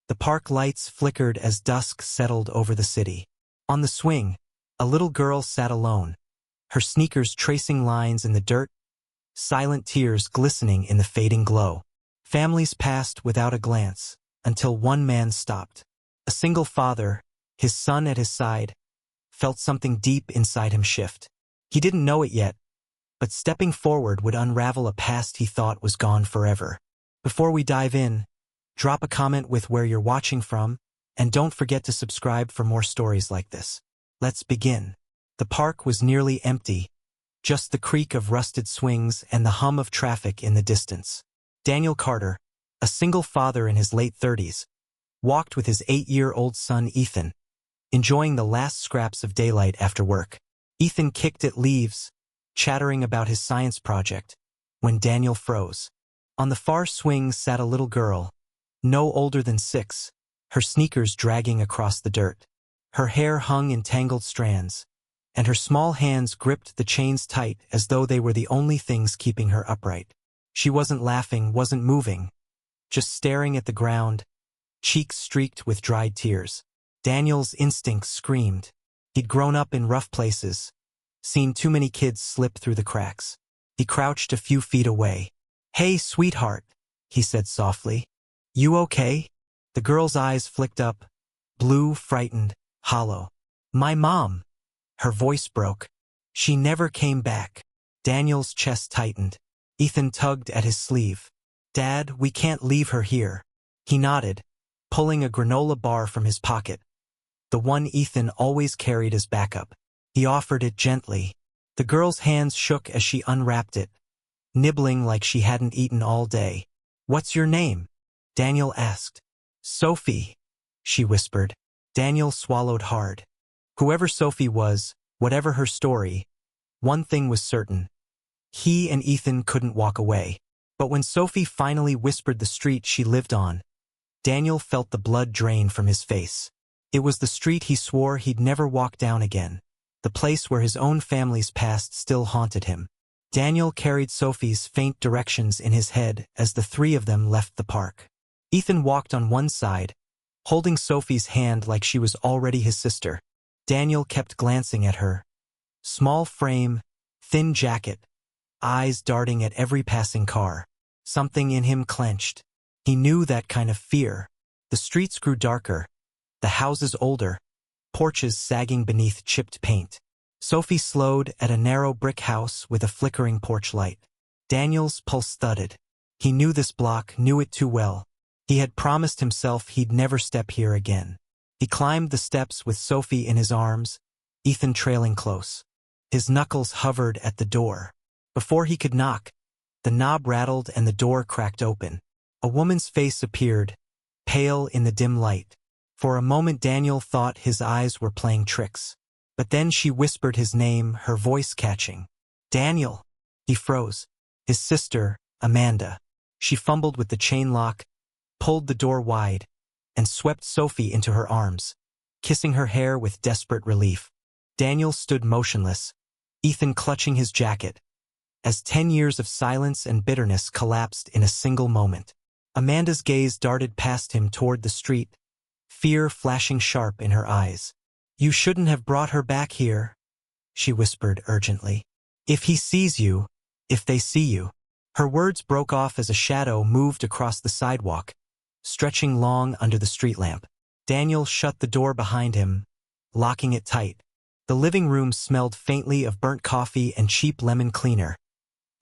The park lights flickered as dusk settled over the city. On the swing, a little girl sat alone, her sneakers tracing lines in the dirt, silent tears glistening in the fading glow. Families passed without a glance, until one man stopped. A single father, his son at his side, felt something deep inside him shift. He didn't know it yet, but stepping forward would unravel a past he thought was gone forever. Before we dive in, drop a comment with where you're watching from, and don't forget to subscribe for more stories like this. Let's begin. The park was nearly empty, just the creak of rusted swings and the hum of traffic in the distance. Daniel Carter, a single father in his late 30s, walked with his 8-year-old son Ethan, enjoying the last scraps of daylight after work. Ethan kicked at leaves, chattering about his science project, when Daniel froze. On the far swing sat a little girl, no older than 6, her sneakers dragging across the dirt. Her hair hung in tangled strands, and her small hands gripped the chains tight as though they were the only things keeping her upright. She wasn't laughing, wasn't moving, just staring at the ground, cheeks streaked with dried tears. Daniel's instincts screamed. He'd grown up in rough places, seen too many kids slip through the cracks. He crouched a few feet away. "Hey, sweetheart," he said softly. "You okay?" The girl's eyes flicked up, blue, frightened, hollow. "My mom." Her voice broke. "She never came back." Daniel's chest tightened. Ethan tugged at his sleeve. "Dad, we can't leave her here." He nodded, pulling a granola bar from his pocket, the one Ethan always carried as backup. He offered it gently. The girl's hands shook as she unwrapped it, nibbling like she hadn't eaten all day. "What's your name?" Daniel asked. "Sophie," she whispered. Daniel swallowed hard. Whoever Sophie was, whatever her story, one thing was certain. He and Ethan couldn't walk away. But when Sophie finally whispered the street she lived on, Daniel felt the blood drain from his face. It was the street he swore he'd never walk down again, the place where his own family's past still haunted him. Daniel carried Sophie's faint directions in his head as the three of them left the park. Ethan walked on one side, holding Sophie's hand like she was already his sister. Daniel kept glancing at her. Small frame, thin jacket, eyes darting at every passing car. Something in him clenched. He knew that kind of fear. The streets grew darker, the houses older, porches sagging beneath chipped paint. Sophie slowed at a narrow brick house with a flickering porch light. Daniel's pulse thudded. He knew this block, knew it too well. He had promised himself he'd never step here again. He climbed the steps with Sophie in his arms, Ethan trailing close. His knuckles hovered at the door. Before he could knock, the knob rattled and the door cracked open. A woman's face appeared, pale in the dim light. For a moment Daniel thought his eyes were playing tricks. But then she whispered his name, her voice catching. "Daniel." He froze. His sister, Amanda. She fumbled with the chain lock, pulled the door wide, and swept Sophie into her arms, kissing her hair with desperate relief. Daniel stood motionless, Ethan clutching his jacket, as 10 years of silence and bitterness collapsed in a single moment. Amanda's gaze darted past him toward the street, fear flashing sharp in her eyes. "You shouldn't have brought her back here," she whispered urgently. "If he sees you, if they see you." Her words broke off as a shadow moved across the sidewalk, stretching long under the street lamp. Daniel shut the door behind him, locking it tight. The living room smelled faintly of burnt coffee and cheap lemon cleaner,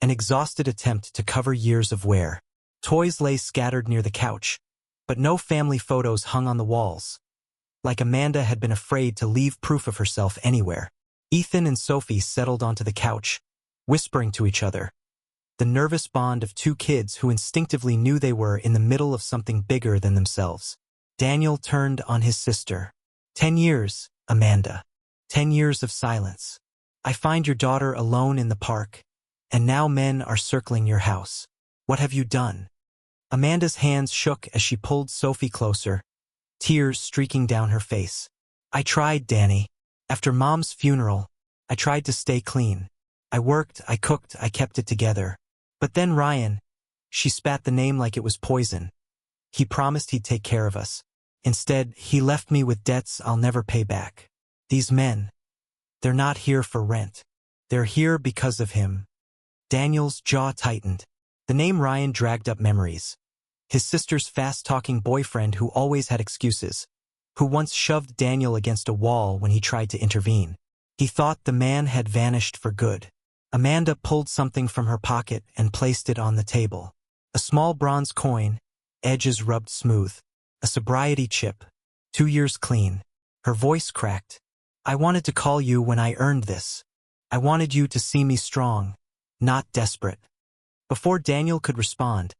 an exhausted attempt to cover years of wear. Toys lay scattered near the couch, but no family photos hung on the walls, like Amanda had been afraid to leave proof of herself anywhere. Ethan and Sophie settled onto the couch, whispering to each other, the nervous bond of two kids who instinctively knew they were in the middle of something bigger than themselves. Daniel turned on his sister. 10 years, Amanda. 10 years of silence. I find your daughter alone in the park, and now men are circling your house. What have you done?" Amanda's hands shook as she pulled Sophie closer, tears streaking down her face. "I tried, Danny. After Mom's funeral, I tried to stay clean. I worked, I cooked, I kept it together. But then Ryan," she spat the name like it was poison. "He promised he'd take care of us. Instead, he left me with debts I'll never pay back. These men, they're not here for rent. They're here because of him. Daniel's jaw tightened. The name Ryan dragged up memories. His sister's fast-talking boyfriend who always had excuses, who once shoved Daniel against a wall when he tried to intervene. He thought the man had vanished for good. Amanda pulled something from her pocket and placed it on the table. A small bronze coin, edges rubbed smooth. A sobriety chip, 2 years clean. Her voice cracked. I wanted to call you when I earned this. I wanted you to see me strong, not desperate. Before Daniel could respond,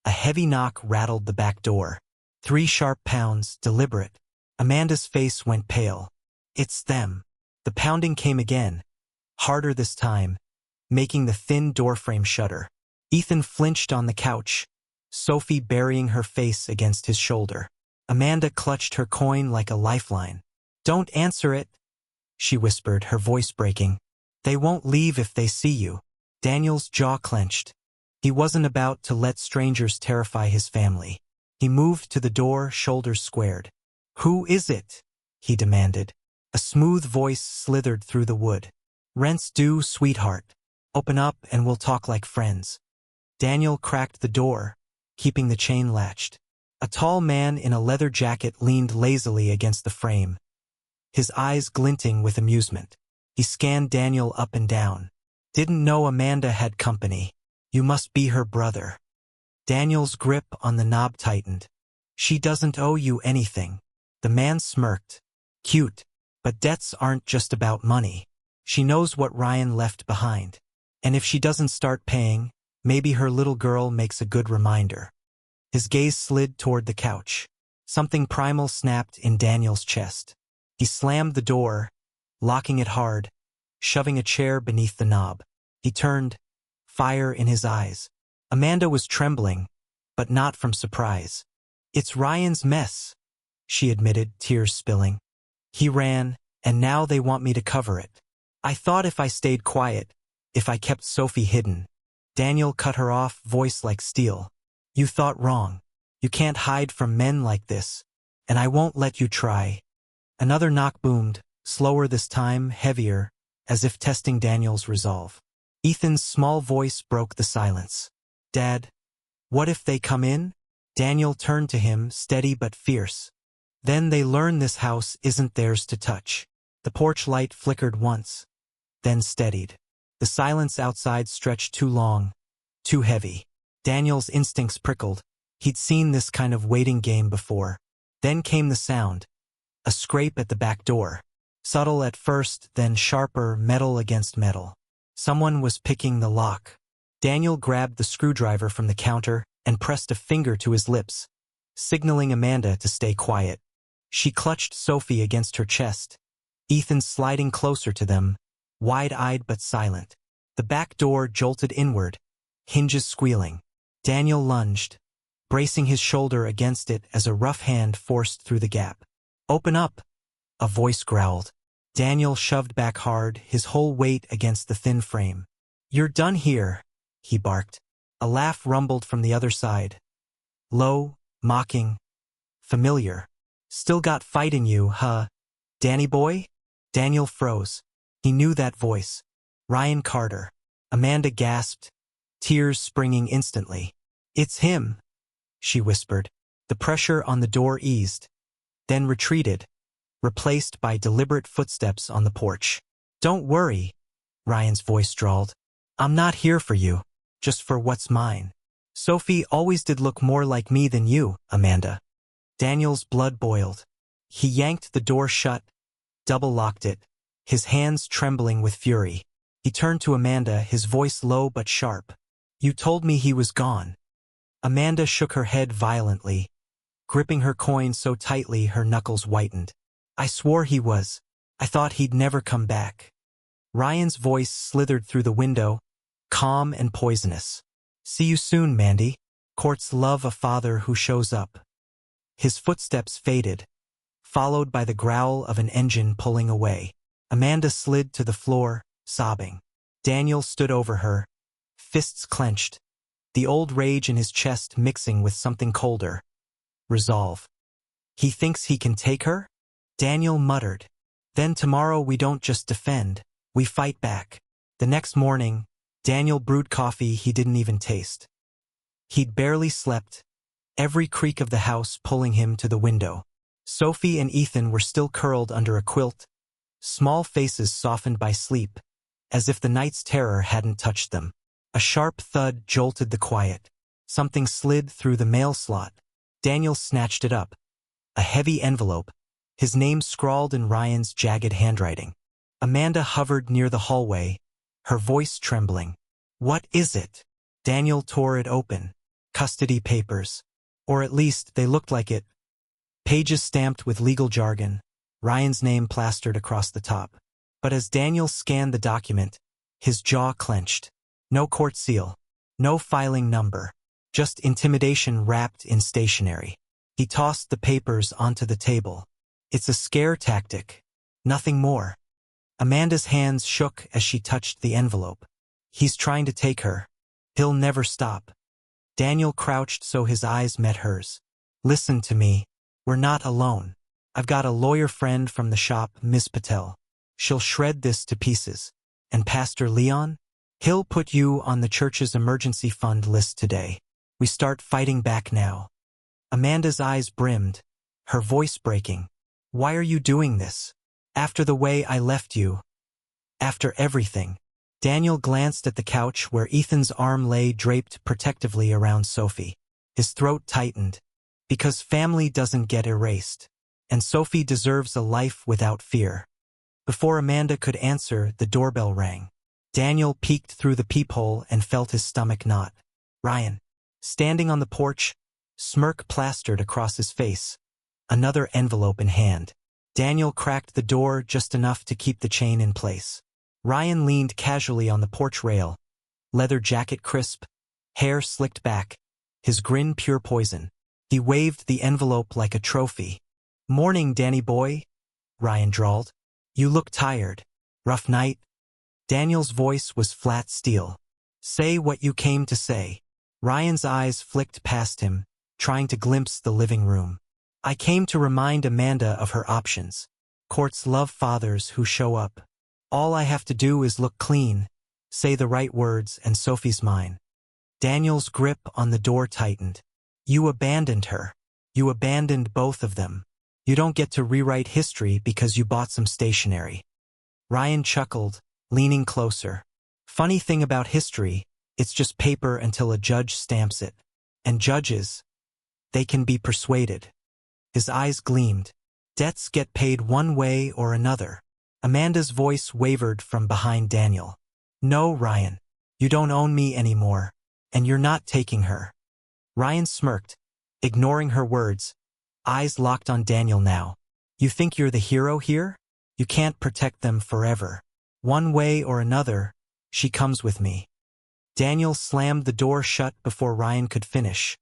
a heavy knock rattled the back door. 3 sharp pounds, deliberate. Amanda's face went pale. It's them. The pounding came again, harder this time, making the thin doorframe shudder. Ethan flinched on the couch, Sophie burying her face against his shoulder. Amanda clutched her coin like a lifeline. Don't answer it, she whispered, her voice breaking. They won't leave if they see you. Daniel's jaw clenched. He wasn't about to let strangers terrify his family. He moved to the door, shoulders squared. Who is it? He demanded. A smooth voice slithered through the wood. Rent's due, sweetheart. Open up and we'll talk like friends. Daniel cracked the door, keeping the chain latched. A tall man in a leather jacket leaned lazily against the frame, his eyes glinting with amusement. He scanned Daniel up and down. Didn't know Amanda had company. You must be her brother. Daniel's grip on the knob tightened. She doesn't owe you anything. The man smirked. Cute. But debts aren't just about money. She knows what Ryan left behind. And if she doesn't start paying, maybe her little girl makes a good reminder. His gaze slid toward the couch. Something primal snapped in Daniel's chest. He slammed the door, locking it hard, shoving a chair beneath the knob. He turned, fire in his eyes. Amanda was trembling, but not from surprise. It's Ryan's mess, she admitted, tears spilling. He ran, and now they want me to cover it. I thought if I stayed quiet, if I kept Sophie hidden. Daniel cut her off, voice like steel. You thought wrong. You can't hide from men like this, and I won't let you try. Another knock boomed, slower this time, heavier, as if testing Daniel's resolve. Ethan's small voice broke the silence. Dad, what if they come in? Daniel turned to him, steady but fierce. Then they learn this house isn't theirs to touch. The porch light flickered once, then steadied. The silence outside stretched too long, too heavy. Daniel's instincts prickled. He'd seen this kind of waiting game before. Then came the sound. A scrape at the back door. Subtle at first, then sharper, metal against metal. Someone was picking the lock. Daniel grabbed the screwdriver from the counter and pressed a finger to his lips, signaling Amanda to stay quiet. She clutched Sophie against her chest. Ethan sliding closer to them, wide-eyed but silent. The back door jolted inward, hinges squealing. Daniel lunged, bracing his shoulder against it as a rough hand forced through the gap. Open up, a voice growled. Daniel shoved back hard, his whole weight against the thin frame. You're done here, he barked. A laugh rumbled from the other side. Low, mocking, familiar. Still got fight in you, huh, Danny boy? Daniel froze. He knew that voice. Ryan Carter. Amanda gasped, tears springing instantly. It's him, she whispered. The pressure on the door eased, then retreated, replaced by deliberate footsteps on the porch. Don't worry, Ryan's voice drawled. I'm not here for you, just for what's mine. Sophie always did look more like me than you, Amanda. Daniel's blood boiled. He yanked the door shut, double-locked it, his hands trembling with fury. He turned to Amanda, his voice low but sharp. You told me he was gone. Amanda shook her head violently, gripping her coin so tightly her knuckles whitened. I swore he was. I thought he'd never come back. Ryan's voice slithered through the window, calm and poisonous. See you soon, Mandy. Courts love a father who shows up. His footsteps faded, followed by the growl of an engine pulling away. Amanda slid to the floor, sobbing. Daniel stood over her, fists clenched, the old rage in his chest mixing with something colder. Resolve. He thinks he can take her? Daniel muttered. Then tomorrow we don't just defend, we fight back. The next morning, Daniel brewed coffee he didn't even taste. He'd barely slept, every creak of the house pulling him to the window. Sophie and Ethan were still curled under a quilt, small faces softened by sleep, as if the night's terror hadn't touched them. A sharp thud jolted the quiet. Something slid through the mail slot. Daniel snatched it up. A heavy envelope, his name scrawled in Ryan's jagged handwriting. Amanda hovered near the hallway, her voice trembling. What is it? Daniel tore it open. Custody papers. Or at least they looked like it. Pages stamped with legal jargon, Ryan's name plastered across the top. But as Daniel scanned the document, his jaw clenched. No court seal. No filing number. Just intimidation wrapped in stationery. He tossed the papers onto the table. It's a scare tactic. Nothing more. Amanda's hands shook as she touched the envelope. He's trying to take her. He'll never stop. Daniel crouched so his eyes met hers. Listen to me. We're not alone. I've got a lawyer friend from the shop, Miss Patel. She'll shred this to pieces. And Pastor Leon? He'll put you on the church's emergency fund list today. We start fighting back now. Amanda's eyes brimmed, her voice breaking. Why are you doing this? After the way I left you. After everything. Daniel glanced at the couch where Ethan's arm lay draped protectively around Sophie. His throat tightened. Because family doesn't get erased. And Sophie deserves a life without fear. Before Amanda could answer, the doorbell rang. Daniel peeked through the peephole and felt his stomach knot. Ryan. Standing on the porch, smirk plastered across his face. Another envelope in hand. Daniel cracked the door just enough to keep the chain in place. Ryan leaned casually on the porch rail. Leather jacket crisp, hair slicked back, his grin pure poison. He waved the envelope like a trophy. Morning, Danny boy, Ryan drawled. You look tired. Rough night? Daniel's voice was flat steel. Say what you came to say. Ryan's eyes flicked past him, trying to glimpse the living room. I came to remind Amanda of her options. Courts love fathers who show up. All I have to do is look clean, say the right words, and Sophie's mine. Daniel's grip on the door tightened. You abandoned her. You abandoned both of them. You don't get to rewrite history because you bought some stationery. Ryan chuckled, leaning closer. Funny thing about history, it's just paper until a judge stamps it. And judges, they can be persuaded. His eyes gleamed. Debts get paid one way or another. Amanda's voice wavered from behind Daniel. No, Ryan. You don't own me anymore. And you're not taking her. Ryan smirked, ignoring her words, eyes locked on Daniel now. You think you're the hero here? You can't protect them forever. One way or another, she comes with me. Daniel slammed the door shut before Ryan could finish,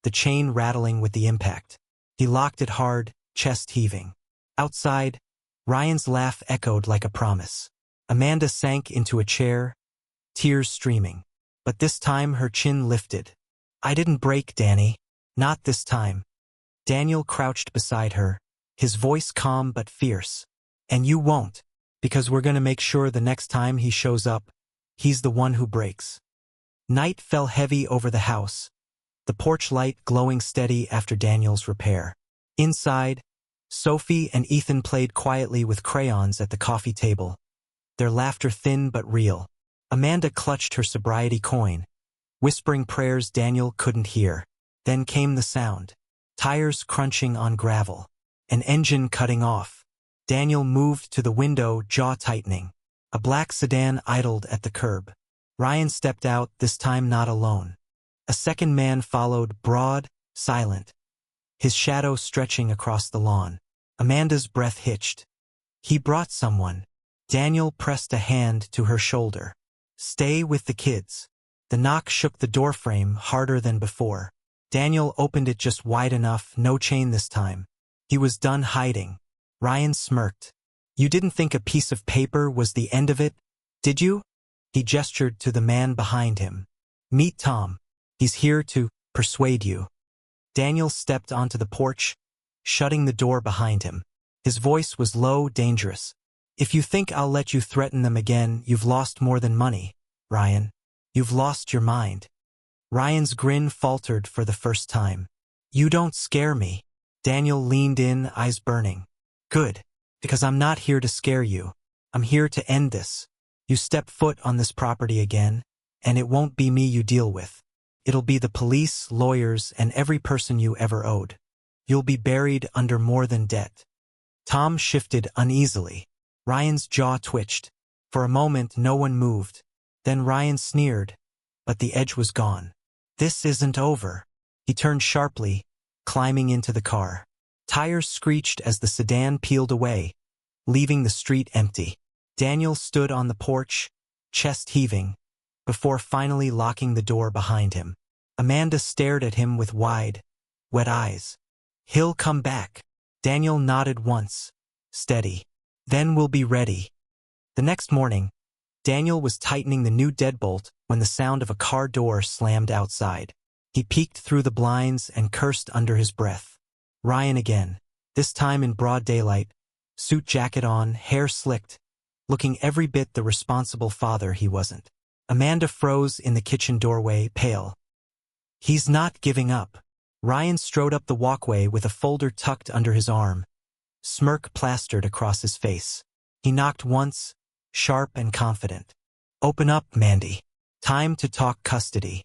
the chain rattling with the impact. He locked it hard, chest heaving. Outside, Ryan's laugh echoed like a promise. Amanda sank into a chair, tears streaming. But this time her chin lifted. I didn't break, Danny. Not this time. Daniel crouched beside her, his voice calm but fierce. And you won't, because we're gonna make sure the next time he shows up, he's the one who breaks. Night fell heavy over the house, the porch light glowing steady after Daniel's repair. Inside, Sophie and Ethan played quietly with crayons at the coffee table, their laughter thin but real. Amanda clutched her sobriety coin, whispering prayers Daniel couldn't hear. Then came the sound. Tires crunching on gravel. An engine cutting off. Daniel moved to the window, jaw tightening. A black sedan idled at the curb. Ryan stepped out, this time not alone. A second man followed, broad, silent, his shadow stretching across the lawn. Amanda's breath hitched. He brought someone. Daniel pressed a hand to her shoulder. Stay with the kids. The knock shook the doorframe harder than before. Daniel opened it just wide enough, no chain this time. He was done hiding. Ryan smirked. You didn't think a piece of paper was the end of it, did you? He gestured to the man behind him. Meet Tom. He's here to persuade you. Daniel stepped onto the porch, shutting the door behind him. His voice was low, dangerous. "If you think I'll let you threaten them again, you've lost more than money, Ryan. You've lost your mind." Ryan's grin faltered for the first time. "You don't scare me." Daniel leaned in, eyes burning. "Good, because I'm not here to scare you. I'm here to end this. You step foot on this property again, and it won't be me you deal with. It'll be the police, lawyers, and every person you ever owed. You'll be buried under more than debt." Tom shifted uneasily. Ryan's jaw twitched. For a moment, no one moved. Then Ryan sneered, but the edge was gone. "This isn't over." He turned sharply, climbing into the car. Tires screeched as the sedan peeled away, leaving the street empty. Daniel stood on the porch, chest heaving, before finally locking the door behind him. Amanda stared at him with wide, wet eyes. "He'll come back." Daniel nodded once. "Steady. Then we'll be ready." The next morning, Daniel was tightening the new deadbolt when the sound of a car door slammed outside. He peeked through the blinds and cursed under his breath. Ryan again, this time in broad daylight, suit jacket on, hair slicked, looking every bit the responsible father he wasn't. Amanda froze in the kitchen doorway, pale. "He's not giving up." Ryan strode up the walkway with a folder tucked under his arm, smirk plastered across his face. He knocked once, sharp and confident. "Open up, Mandy. Time to talk custody."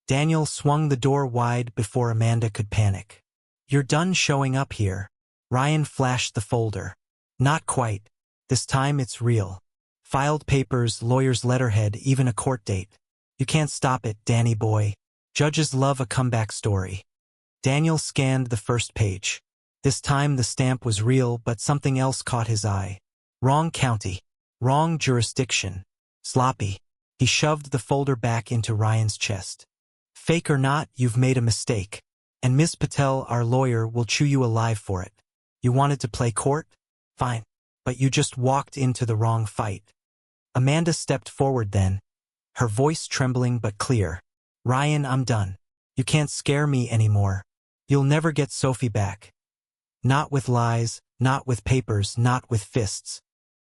Daniel swung the door wide before Amanda could panic. "You're done showing up here." Ryan flashed the folder. "Not quite. This time it's real. Filed papers, lawyer's letterhead, even a court date. You can't stop it, Danny boy. Judges love a comeback story." Daniel scanned the first page. This time the stamp was real, but something else caught his eye. Wrong county. Wrong jurisdiction. Sloppy. He shoved the folder back into Ryan's chest. "Fake or not, you've made a mistake. And Ms. Patel, our lawyer, will chew you alive for it. You wanted to play court? Fine. But you just walked into the wrong fight." Amanda stepped forward then, her voice trembling but clear. "Ryan, I'm done. You can't scare me anymore. You'll never get Sophie back. Not with lies, not with papers, not with fists."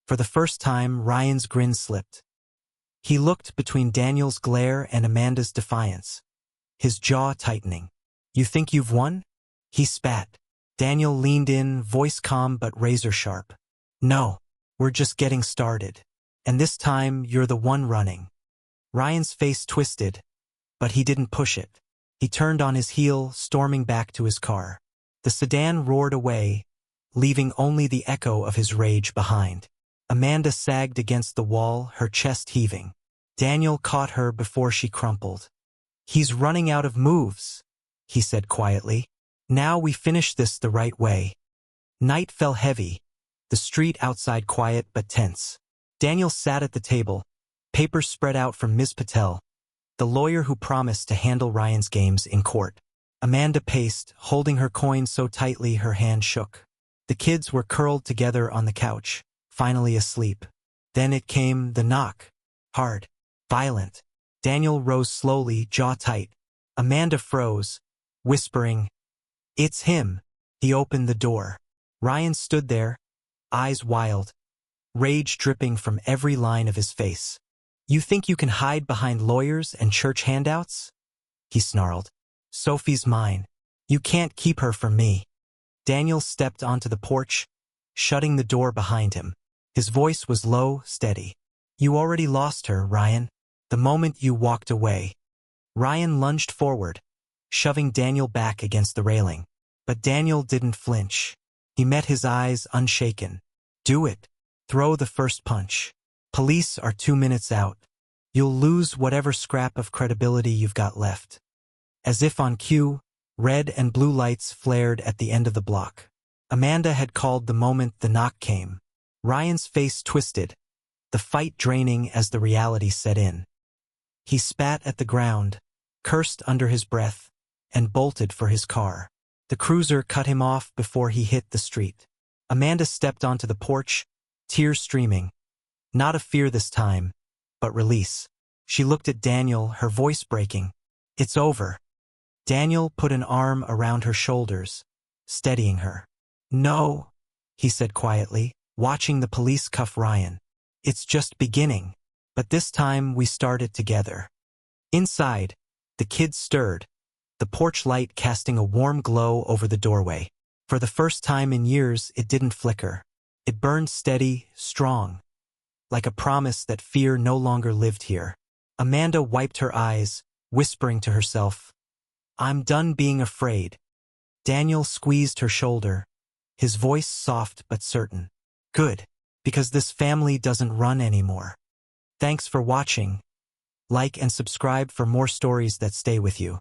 For the first time, Ryan's grin slipped. He looked between Daniel's glare and Amanda's defiance, his jaw tightening. "You think you've won?" He spat. Daniel leaned in, voice calm but razor sharp. "No, we're just getting started. And this time, you're the one running." Ryan's face twisted, but he didn't push it. He turned on his heel, storming back to his car. The sedan roared away, leaving only the echo of his rage behind. Amanda sagged against the wall, her chest heaving. Daniel caught her before she crumpled. "He's running out of moves," he said quietly. "Now we finish this the right way." Night fell heavy, the street outside quiet but tense. Daniel sat at the table, papers spread out from Ms. Patel, the lawyer who promised to handle Ryan's games in court. Amanda paced, holding her coin so tightly her hand shook. The kids were curled together on the couch, finally asleep. Then it came, the knock. Hard. Violent. Daniel rose slowly, jaw tight. Amanda froze, whispering, "It's him." He opened the door. Ryan stood there, eyes wild, rage dripping from every line of his face. "You think you can hide behind lawyers and church handouts?" he snarled. "Sophie's mine. You can't keep her from me." Daniel stepped onto the porch, shutting the door behind him. His voice was low, steady. "You already lost her, Ryan, the moment you walked away." Ryan lunged forward, shoving Daniel back against the railing. But Daniel didn't flinch. He met his eyes unshaken. "Do it. Throw the first punch. Police are 2 minutes out. You'll lose whatever scrap of credibility you've got left." As if on cue, red and blue lights flared at the end of the block. Amanda had called the moment the knock came. Ryan's face twisted, the fight draining as the reality set in. He spat at the ground, cursed under his breath, and bolted for his car. The cruiser cut him off before he hit the street. Amanda stepped onto the porch, tears streaming. Not of fear this time, but release. She looked at Daniel, her voice breaking. "It's over." Daniel put an arm around her shoulders, steadying her. "No," he said quietly, watching the police cuff Ryan. "It's just beginning. But this time we start it together." Inside, the kids stirred, the porch light casting a warm glow over the doorway. For the first time in years, it didn't flicker. It burned steady, strong, like a promise that fear no longer lived here. Amanda wiped her eyes, whispering to herself, "I'm done being afraid." Daniel squeezed her shoulder, his voice soft but certain. "Good, because this family doesn't run anymore." Thanks for watching. Like and subscribe for more stories that stay with you.